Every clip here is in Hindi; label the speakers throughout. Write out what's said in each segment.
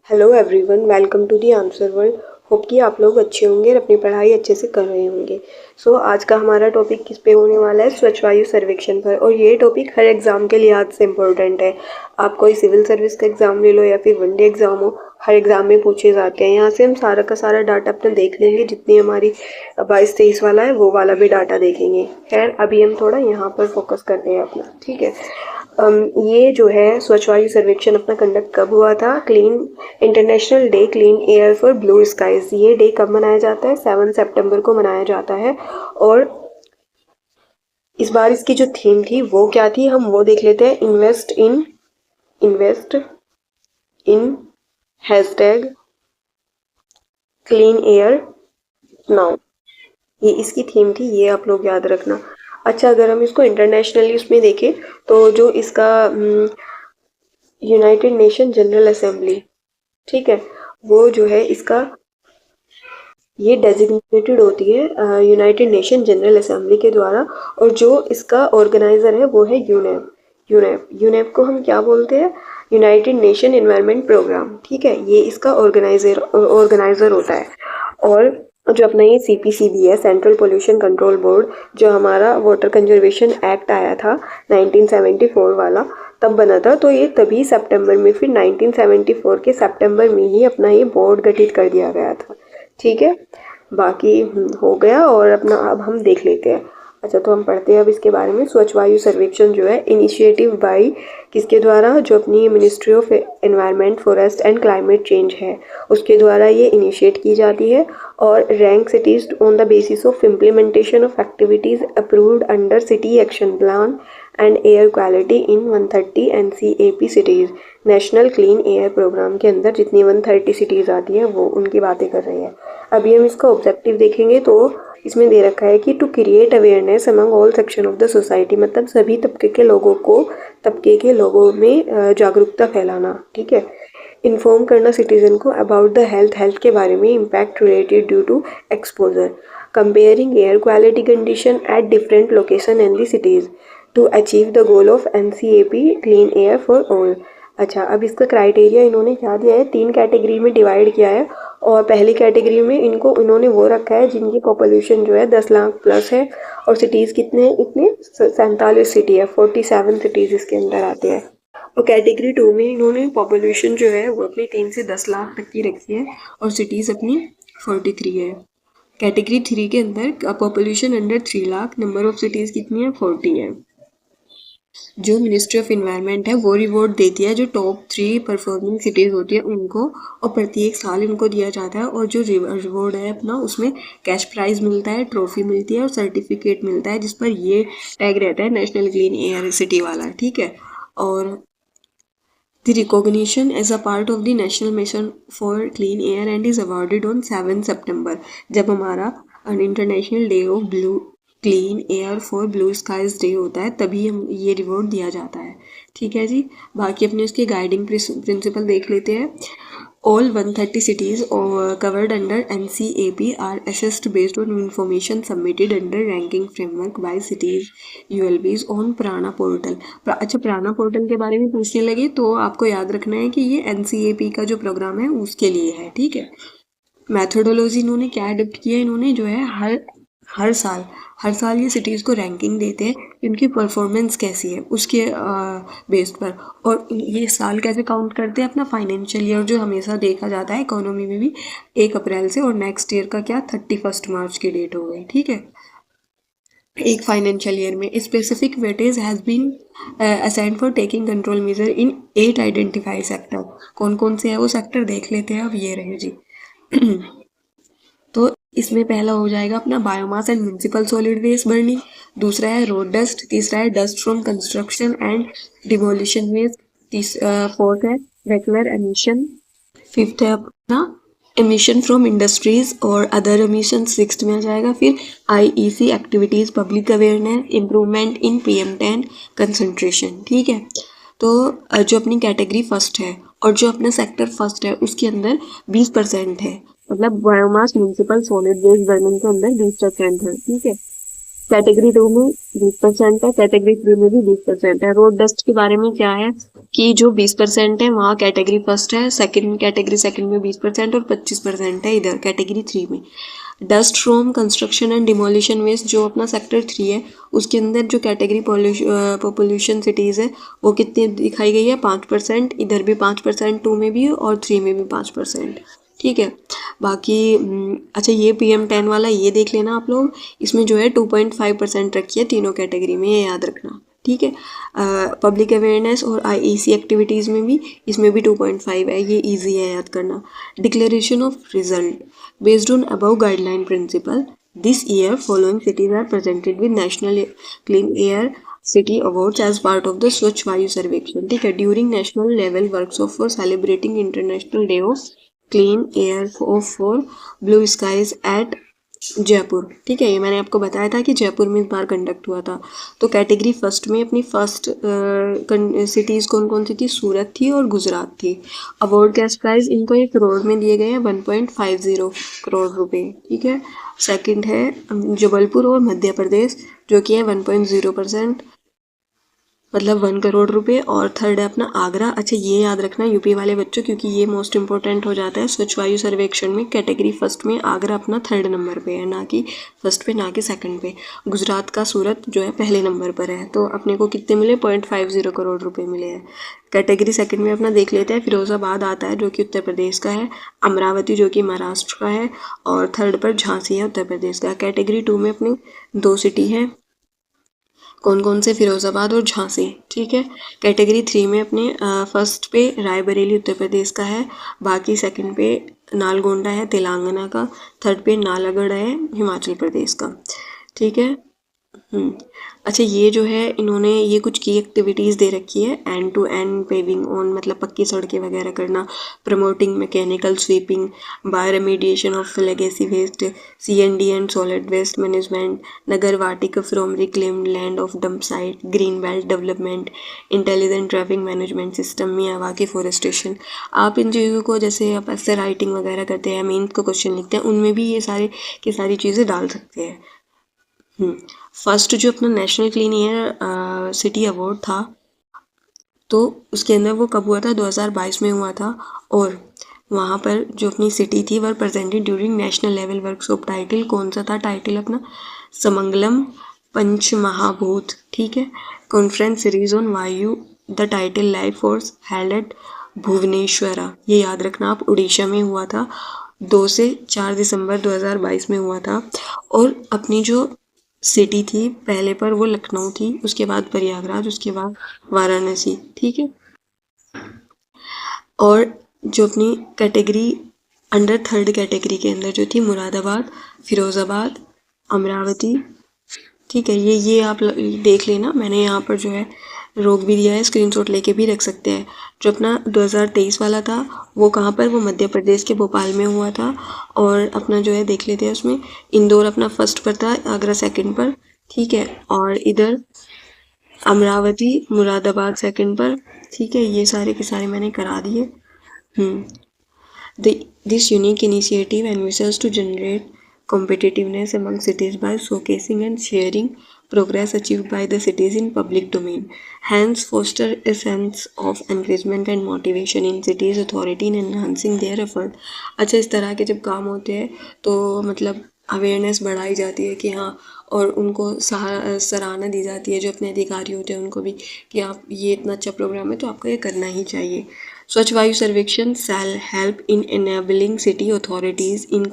Speaker 1: Hello everyone, welcome to the answer world. Hope कि आप लोग अच्छे होंगे और अपनी पढ़ाई अच्छे से कर रहे होंगे। आज का हमारा टॉपिक किस पे होने वाला है? स्वच्छ वायु सर्वेक्षण पर। और ये टॉपिक हर एग्ज़ाम के लिहाज से इम्पोर्टेंट है। आप कोई सिविल सर्विस का एग्ज़ाम ले लो या फिर वनडे एग्ज़ाम हो, हर एग्ज़ाम में पूछे जाते हैं। यहाँ से हम सारा का सारा डाटा अपना देख लेंगे, जितनी हमारी 22-23 वाला है वो वाला भी डाटा देखेंगे। खैर, अभी हम थोड़ा यहाँ पर फोकस करते हैं अपना, ठीक है। ये जो है स्वच्छ वायु सर्वेक्षण अपना कंडक्ट कब हुआ था? Clean international day clean air for blue skies. ये डे कब मनाया जाता है? 7 सितंबर को मनाया जाता है। और इस बार इसकी जो थीम थी वो क्या थी, हम वो देख लेते हैं। Invest in hashtag clean air now, ये इसकी थीम थी। ये आप लोग याद रखना। अच्छा, अगर हम इसको इंटरनेशनली उसमें देखें तो जो इसका यूनाइटेड नेशन जनरल असेंबली, ठीक है, वो जो है इसका ये डेजिग्नेटेड होती है यूनाइटेड नेशन जनरल असेंबली के द्वारा। और जो इसका ऑर्गेनाइज़र है वो है यूनेप। यूनेप को हम क्या बोलते हैं? यूनाइटेड नेशन एनवायरनमेंट प्रोग्राम, ठीक है। ये इसका ऑर्गेनाइज़र होता है। और जो अपना ये CPCB है, सेंट्रल पोल्यूशन कंट्रोल बोर्ड, जो हमारा वाटर कंजर्वेशन एक्ट आया था 1974 वाला, तब बना था। तो ये तभी सितंबर में, फिर 1974 के सितंबर में ही अपना ये बोर्ड गठित कर दिया गया था, ठीक है। बाकी हो गया। और अपना अब हम देख लेते हैं। अच्छा, तो हम पढ़ते हैं अब इसके बारे में। स्वच्छ वायु सर्वेक्षण जो है इनिशिएटिव बाय किसके द्वारा? जो अपनी ministry of environment, forest and climate change है, उसके द्वारा ये इनिशिएट की जाती है। और rank cities on the basis of implementation of activities approved under city action plan and air quality in 130 NCAP cities. National clean air programme के अंदर जितनी 130 सिटीज़ आती हैं वो उनकी बातें कर रही हैं। अभी हम इसका ऑब्जेक्टिव देखेंगे तो इसमें दे रखा है कि to create awareness among all section of the society, मतलब सभी तबके के लोगों में जागरूकता फैलाना, ठीक है। इन्फॉर्म करना सिटीजन को अबाउट द हेल्थ के बारे में, impact related due to exposure, comparing air quality condition at different location in the cities to achieve the goal of NCAP clean air for all. अच्छा, अब इसका क्राइटेरिया इन्होंने क्या दिया है? 3 कैटेगरी में डिवाइड किया है। और पहली कैटेगरी में इन्होंने वो रखा है जिनकी पॉपुलेशन जो है 10 लाख प्लस है। और सिटीज़ कितने हैं? इतने 47 सिटी है, 47 सिटीज़ इसके अंदर आते हैं। और कैटेगरी 2 में इन्होंने पॉपुलेशन जो है वो अपनी 3 से 10 लाख तक की रखी है और सिटीज़ अपनी 43 है। कैटेगरी 3 के अंदर population under 3 lakh, number of cities कितनी है? 40 है। जो मिनिस्ट्री ऑफ इन्वायरमेंट है वो रिवॉर्ड देती है जो टॉप 3 परफॉर्मिंग सिटीज़ होती है उनको, और प्रत्येक साल इनको दिया जाता है। और जो रिवॉर्ड है अपना, उसमें कैश प्राइज मिलता है, ट्रॉफी मिलती है और सर्टिफिकेट मिलता है, जिस पर ये टैग रहता है नेशनल क्लीन एयर सिटी वाला, ठीक है। और the recognition as a part of the national mission for clean air and is awarded on 7 September, जब हमारा international day of blue clean air for blue skies day होता है, तभी हम ये रिवॉर्ड दिया जाता है, ठीक है जी। बाकी अपने उसके गाइडिंग प्रिंसिपल देख लेते हैं। All 130 cities covered under NCAP are assessed based on information submitted under ranking framework by cities ULBs on प्राणा पोर्टल। अच्छा, प्राणा पोर्टल के बारे में पूछने लगे तो आपको याद रखना है कि ये NCAP का जो प्रोग्राम है उसके लिए है, ठीक है। मैथोडोलॉजी इन्होंने क्या अडोप्ट किया? इन्होंने जो है हर साल ये सिटीज़ को रैंकिंग देते हैं कि उनकी परफॉर्मेंस कैसी है उसके बेस पर। और ये साल कैसे काउंट करते हैं? अपना फाइनेंशियल ईयर, जो हमेशा देखा जाता है इकोनॉमी में भी 1 अप्रैल से, और नेक्स्ट ईयर का क्या 31 मार्च की डेट हो गई, ठीक है। एक फाइनेंशियल ईयर में specific weightage has been assigned for taking control measure in 8 identify sector. कौन कौन से है वो सेक्टर देख लेते हैं। अब ये रहे जी। तो इसमें पहला हो जाएगा अपना biomass and municipal solid waste burning, दूसरा है रोड डस्ट, तीसरा है dust from construction and demolition waste, fourth है रेगुलर एमिशन, फिफ्थ है अपना एमिशन फ्रॉम इंडस्ट्रीज और अदर एमिशन, सिक्स्थ में आ जाएगा फिर IEC activities, public awareness, improvement in PM10 concentration, ठीक है। तो जो अपनी कैटेगरी फर्स्ट है और जो अपना सेक्टर फर्स्ट है उसके अंदर 20% है, मतलब biomass municipal solid waste burning के अंदर 20% है, ठीक है। कैटेगरी 2 में 20% है, कैटेगरी 3 में भी 20% है। रोड डस्ट के बारे में क्या है कि जो 20% है वहाँ कैटेगरी फर्स्ट है, कैटेगरी सेकंड में 20% और 25% है इधर कैटेगरी 3 में। Dust from construction and demolition waste जो अपना सेक्टर 3 है उसके अंदर जो कैटेगरी पॉल्यूशन सिटीज़ है वो कितनी दिखाई गई है, 5%। इधर भी 5%, 2 में भी और 3 में भी 5%। ठीक है। बाकी अच्छा ये PM10 वाला ये देख लेना आप लोग, इसमें जो है 2.5% रखी है तीनों कैटेगरी में, ये याद रखना। ठीक है। पब्लिक अवेयरनेस और IEC एक्टिविटीज़ में भी इसमें भी 2.5 है, ये इजी है याद करना। Declaration of result based on above guideline principle this year following cities are presented with national clean air city awards as part of the Swachh Vayu Sarvekshan. ठीक है। During national level workshop for celebrating international day of clean air for blue skies at Jaipur. ठीक है। ये मैंने आपको बताया था कि जयपुर में इस बार कंडक्ट हुआ था। तो कैटेगरी फर्स्ट में अपनी फर्स्ट सिटीज़ कौन कौन सी थी, सूरत थी और गुजरात थी। अवार्ड कैश प्राइज इनको 1 करोड़ में दिए गए हैं, 1.50 करोड़ रुपए। ठीक है। सेकंड है जबलपुर और मध्य प्रदेश जो कि है 1.0%, मतलब 1 करोड़ रुपए। और थर्ड है अपना आगरा। अच्छा ये याद रखना यूपी वाले बच्चों, क्योंकि ये मोस्ट इंपॉर्टेंट हो जाता है स्वच्छ वायु सर्वेक्षण में। कैटेगरी फर्स्ट में आगरा अपना 3rd नंबर पे है, ना कि फर्स्ट पे, ना कि सेकंड पे। गुजरात का सूरत जो है पहले नंबर पर है। तो अपने को कितने मिले, 0.50 करोड़ रुपए मिले हैं। कैटेगरी सेकंड में अपना देख लेते हैं, फिरोजाबाद आता है जो कि उत्तर प्रदेश का है, अमरावती जो कि महाराष्ट्र का है, और थर्ड पर झांसी है उत्तर प्रदेश का। कैटेगरी 2 में अपनी 2 सिटी है, कौन कौन से, फिरोजाबाद और झांसी। ठीक है। कैटेगरी 3 में अपने फर्स्ट पे रायबरेली उत्तर प्रदेश का है, बाकी सेकंड पे नालगोंडा है तेलंगाना का, थर्ड पे नालागढ़ है हिमाचल प्रदेश का। ठीक है। अच्छा ये जो है इन्होंने ये कुछ की एक्टिविटीज़ दे रखी है, end to end paving on, मतलब पक्की सड़कें वगैरह करना, promoting mechanical sweeping, bio remediation of legacy waste, CND and solid waste management, नगर वाटिका from reclaimed land of dump site, green belt development, intelligent traffic management system, Miyawaki forestation. आप इन चीज़ों को, जैसे आप ऐसे राइटिंग वगैरह करते हैं, मेंस को क्वेश्चन लिखते हैं, उनमें भी ये सारे की सारी चीज़ें डाल सकते हैं। फर्स्ट जो अपना national clean air city award था, तो उसके अंदर वो कब हुआ था, 2022 में हुआ था। और वहाँ पर जो अपनी सिटी थी वह presented during national level workshop. Title कौन सा था, टाइटल अपना समंगलम पंच महाभूत। ठीक है। Conference series on Vayu, the title life force held at Bhubaneswar, ये याद रखना आप, उड़ीसा में हुआ था, 2 से 4 दिसंबर 2022 में हुआ था। और अपनी जो सिटी थी पहले पर वो लखनऊ थी, उसके बाद प्रयागराज, उसके बाद वाराणसी। ठीक है। और जो अपनी कैटेगरी अंडर थर्ड कैटेगरी के अंदर जो थी मुरादाबाद, फिरोज़ाबाद, अमरावती। ठीक है। ये आप देख लेना, मैंने यहाँ पर जो है रोक भी दिया है, स्क्रीनशॉट लेके भी रख सकते हैं। जो अपना 2023 वाला था वो कहाँ पर, वो मध्य प्रदेश के भोपाल में हुआ था। और अपना जो है देख लेते हैं, उसमें इंदौर अपना फर्स्ट पर था, आगरा सेकंड पर। ठीक है। और इधर अमरावती मुरादाबाद सेकंड पर। ठीक है। ये सारे के सारे मैंने करा दिए। This unique initiative envisages to generate competitiveness among cities by showcasing and sharing progress achieved by the cities in public domain. Hence, foster a sense of encouragement and motivation in cities authority in enhancing their effort. अच्छा इस तरह के जब काम होते हैं तो मतलब अवेयरनेस बढ़ाई जाती है कि हाँ, और उनको सराहना दी जाती है जो अपने अधिकारी होते हैं उनको भी, कि आप ये इतना अच्छा प्रोग्राम है तो आपको ये करना ही चाहिए। स्वच्छ वायु सर्वेक्षण shall help in enabling city authorities in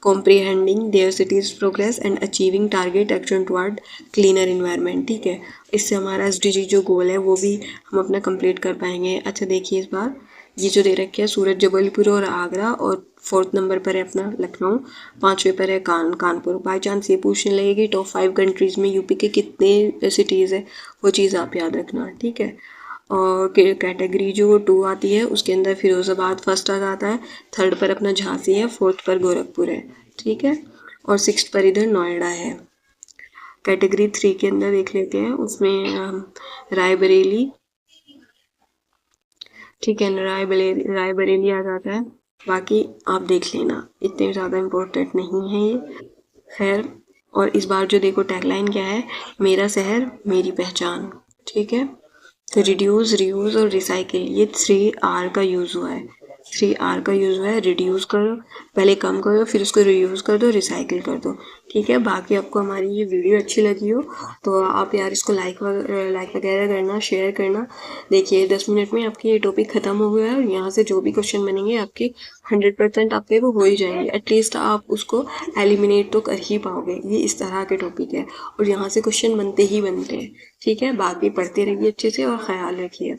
Speaker 1: comprehending their city's progress and achieving target action toward cleaner environment। ठीक है। इससे हमारा SDG जो गोल है वो भी हम अपना कंप्लीट कर पाएंगे। अच्छा देखिए इस बार ये जो दे रखे है सूरत, जबलपुर और आगरा, और 4th नंबर पर है अपना लखनऊ, 5वें पर है कानपुर। बाई चांस ये पूछने लगे कि टॉप 5 कंट्रीज़ में यूपी के कितने सिटीज़ है, वो चीज़ आप याद रखना। ठीक है। और कैटेगरी जो 2 आती है उसके अंदर फिरोज़ाबाद फर्स्ट आ जाता है, थर्ड पर अपना झांसी है, 4th पर गोरखपुर है। ठीक है। और 6th पर इधर नोएडा है। कैटेगरी 3 के अंदर देख लेते हैं, उसमें रायबरेली। ठीक है। रायबरेली आ जाता है, बाकी आप देख लेना, इतने ज़्यादा इम्पोर्टेंट नहीं है ये। खैर और इस बार जो देखो टैगलाइन क्या है, मेरा शहर मेरी पहचान। ठीक है, तो रिड्यूस, रीयूज और रिसाइकिल, ये 3R का यूज़ हुआ है। 3R का यूज़ हुआ है। रिड्यूस करो, पहले कम करो, फिर उसको रीयूज़ कर दो, रिसाइकिल कर दो। ठीक है, बाकी आपको हमारी ये वीडियो अच्छी लगी हो तो आप यार इसको लाइक वगैरह करना, शेयर करना। देखिए 10 मिनट में आपकी ये टॉपिक ख़त्म हो गया है और यहाँ से जो भी क्वेश्चन बनेंगे आपके 100% आपके वो हो ही जाएंगे। एटलीस्ट आप उसको एलिमिनेट तो कर ही पाओगे। ये इस तरह के टॉपिक है और यहाँ से क्वेश्चन बनते ही बनते हैं। ठीक है, बाकी पढ़ते रहिए अच्छे से और ख्याल रखिए।